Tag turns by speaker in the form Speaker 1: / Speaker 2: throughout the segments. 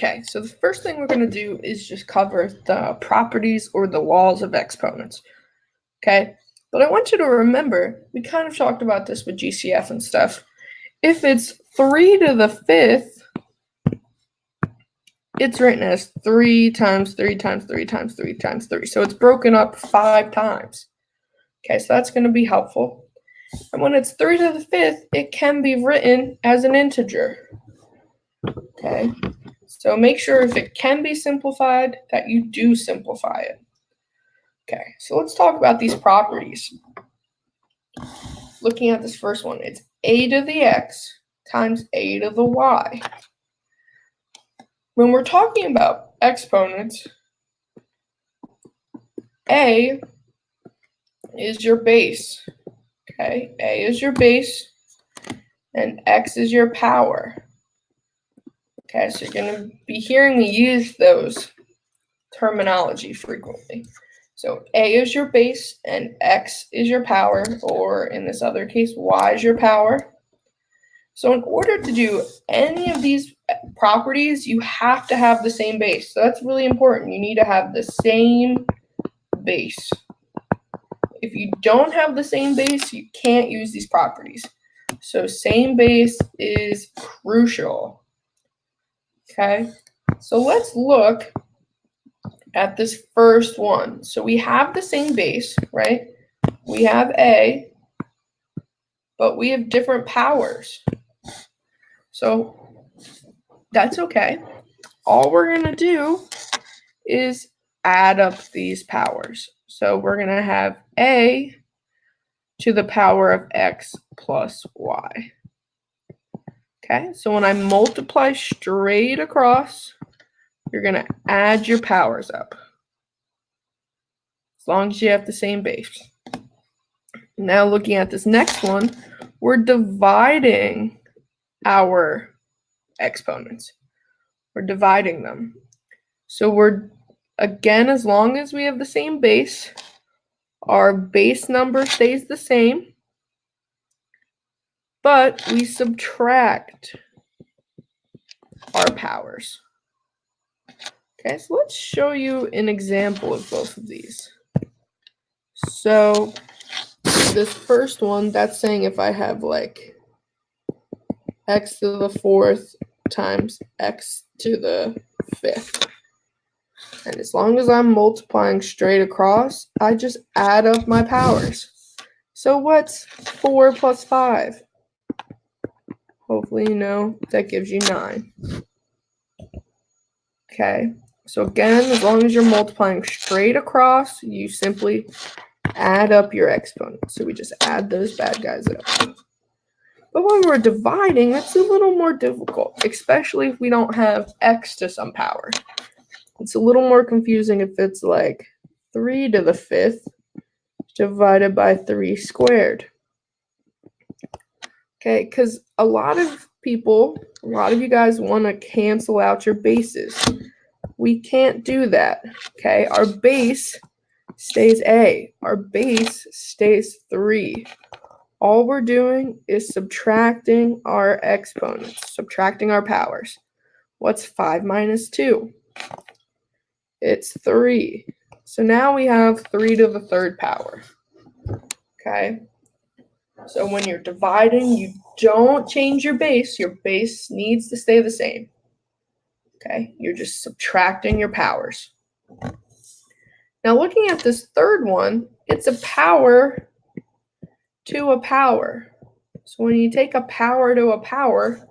Speaker 1: Okay, so the first thing we're going to do is just cover the properties or the laws of exponents. Okay, but I want you to remember, we kind of talked about this with GCF and stuff. If it's 3 to the 5th, it's written as 3 times 3 times 3 times 3 times 3. So it's broken up 5 times. Okay, so that's going to be helpful. And when it's 3 to the 5th, it can be written as an integer. Okay, so make sure if it can be simplified, that you do simplify it. Okay, so let's talk about these properties. Looking at this first one, it's a to the x times a to the y. When we're talking about exponents, a is your base. Okay, a is your base, and x is your power. Okay, so you're going to be hearing me use those terminology frequently. So a is your base, and x is your power, or in this other case, y is your power. So in order to do any of these properties, you have to have the same base. So that's really important. You need to have the same base. If you don't have the same base, you can't use these properties. So same base is crucial. Okay, so let's look at this first one. So we have the same base, right? We have a, but we have different powers. So that's okay. All we're going to do is add up these powers. So we're going to have a to the power of x plus y. Okay, so when I multiply straight across, you're going to add your powers up, as long as you have the same base. Now looking at this next one, we're dividing our exponents. We're dividing them. So we're, again, as long as we have the same base, our base number stays the same, but we subtract our powers. Okay, so let's show you an example of both of these. So this first one, that's saying if I have like x to the 4th times x to the 5th. And as long as I'm multiplying straight across, I just add up my powers. So what's 4 plus 5? Hopefully you know that gives you 9. Okay, so again, as long as you're multiplying straight across, you simply add up your exponents. So we just add those bad guys up. But when we're dividing, that's a little more difficult, especially if we don't have x to some power. It's a little more confusing if it's like 3 to the 5th divided by 3 squared. Okay, because a lot of you guys want to cancel out your bases. We can't do that. Okay, our base stays a. Our base stays 3. All we're doing is subtracting our exponents, subtracting our powers. What's 5 minus 2? It's 3. So now we have 3 to the 3rd power. Okay? So when you're dividing, you don't change your base. Your base needs to stay the same. Okay? You're just subtracting your powers. Now looking at this third one, it's a power to a power. So when you take a power to a power,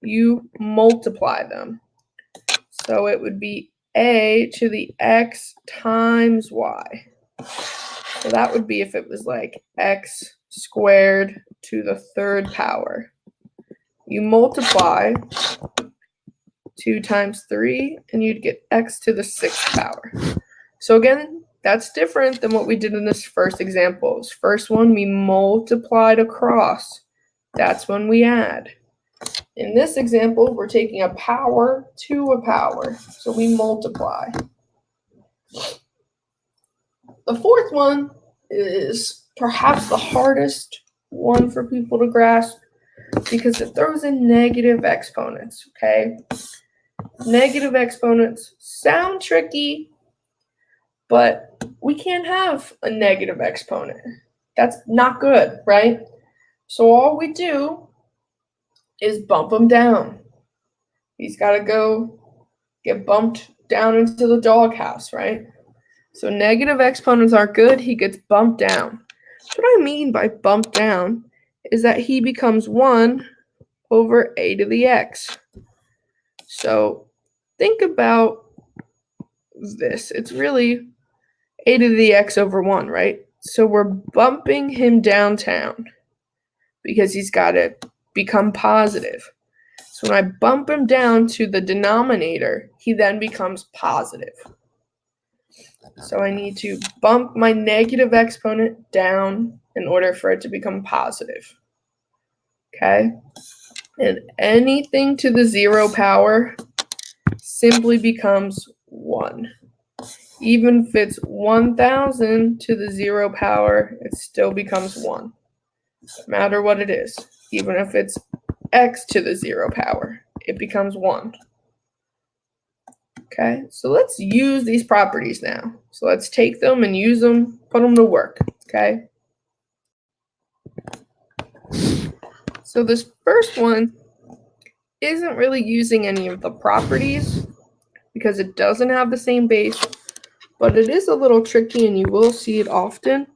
Speaker 1: you multiply them. So it would be a to the x times y. So that would be if it was like x squared to the 3rd power. You multiply 2 times 3, and you'd get x to the 6th power. So again, that's different than what we did in this first example. This first one, we multiplied across. That's when we add. In this example, we're taking a power to a power, so we multiply. The fourth one is perhaps the hardest one for people to grasp because it throws in negative exponents, okay? Negative exponents sound tricky, but we can't have a negative exponent. That's not good, right? So all we do is bump him down. He's got to go get bumped down into the doghouse, right? So negative exponents are good. He gets bumped down. So what I mean by bumped down is that he becomes 1 over a to the x. So think about this. It's really a to the x over 1, right? So we're bumping him downtown because he's got to become positive. So when I bump him down to the denominator, he then becomes positive. So I need to bump my negative exponent down in order for it to become positive. Okay? And anything to the 0 power simply becomes 1. Even if it's 1,000 to the 0 power, it still becomes 1. No matter what it is. Even if it's x to the 0 power, it becomes 1. Okay, so let's use these properties now. So let's take them and use them, put them to work, okay? So this first one isn't really using any of the properties because it doesn't have the same base, but it is a little tricky and you will see it often.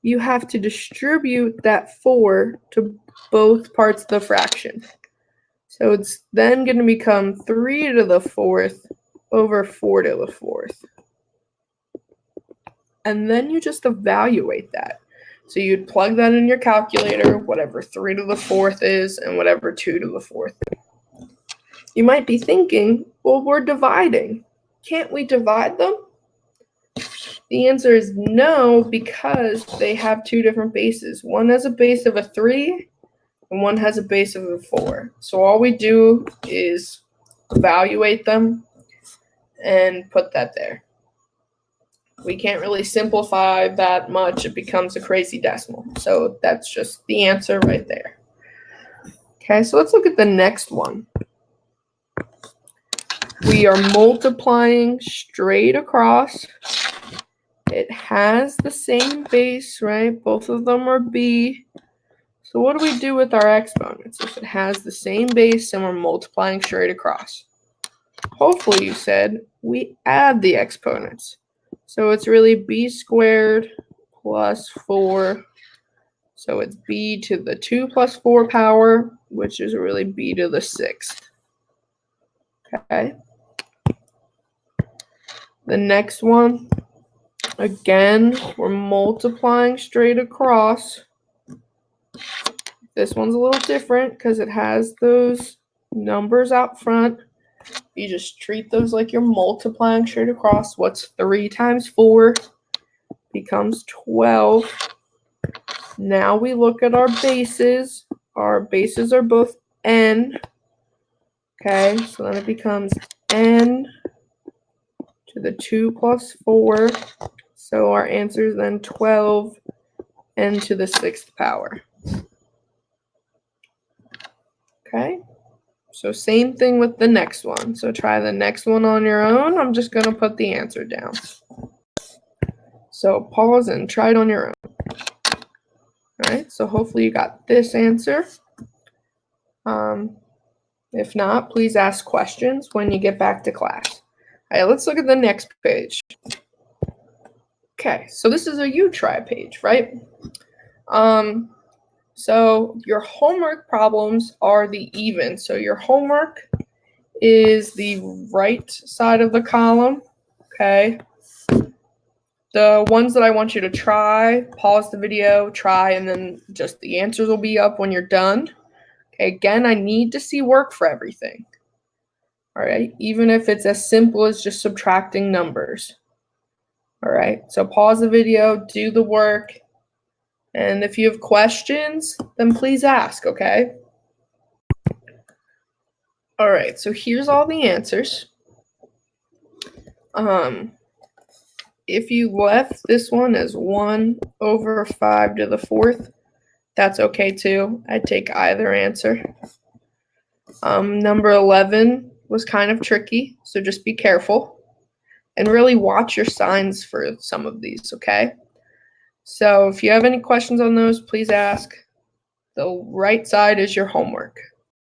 Speaker 1: You have to distribute that 4 to both parts of the fraction. So it's then going to become 3 to the 4th over 4 to the 4th. And then you just evaluate that. So you'd plug that in your calculator, whatever 3 to the 4th is and whatever 2 to the 4th. You might be thinking, well, we're dividing. Can't we divide them? The answer is no, because they have 2 different bases. One has a base of a 3 and one has a base of a 4. So all we do is evaluate them and put that there. We can't really simplify that much. It becomes a crazy decimal. So that's just the answer right there. Okay, so let's look at the next one. We are multiplying straight across. It has the same base, right? Both of them are b. So what do we do with our exponents if it has the same base and we're multiplying straight across? Hopefully you said we add the exponents. So it's really b squared plus 4. So it's b to the 2 plus 4 power, which is really b to the 6th. Okay. The next one, again, we're multiplying straight across. This one's a little different because it has those numbers out front. You just treat those like you're multiplying straight across. What's 3 times 4? Becomes 12. Now we look at our bases. Our bases are both n. Okay, so then it becomes n to the 2 plus 4. So our answer is then 12 n to the 6th power. Okay, so same thing with the next one. So try the next one on your own. I'm just going to put the answer down. So pause and try it on your own. All right, so hopefully you got this answer. If not, please ask questions when you get back to class. All right, let's look at the next page. Okay, so this is a you try page, right? So your homework problems are the even. So your homework is the right side of the column, okay? The ones that I want you to try, pause the video, try, and then just the answers will be up when you're done. Okay, again, I need to see work for everything. All right, even if it's as simple as just subtracting numbers. All right, so pause the video, do the work, and if you have questions, then please ask, okay? All right, so here's all the answers. If you left this one as 1 over 5 to the 4th, that's okay too. I'd take either answer. Number 11 was kind of tricky, so just be careful and really watch your signs for some of these, okay? So if you have any questions on those, please ask. The right side is your homework.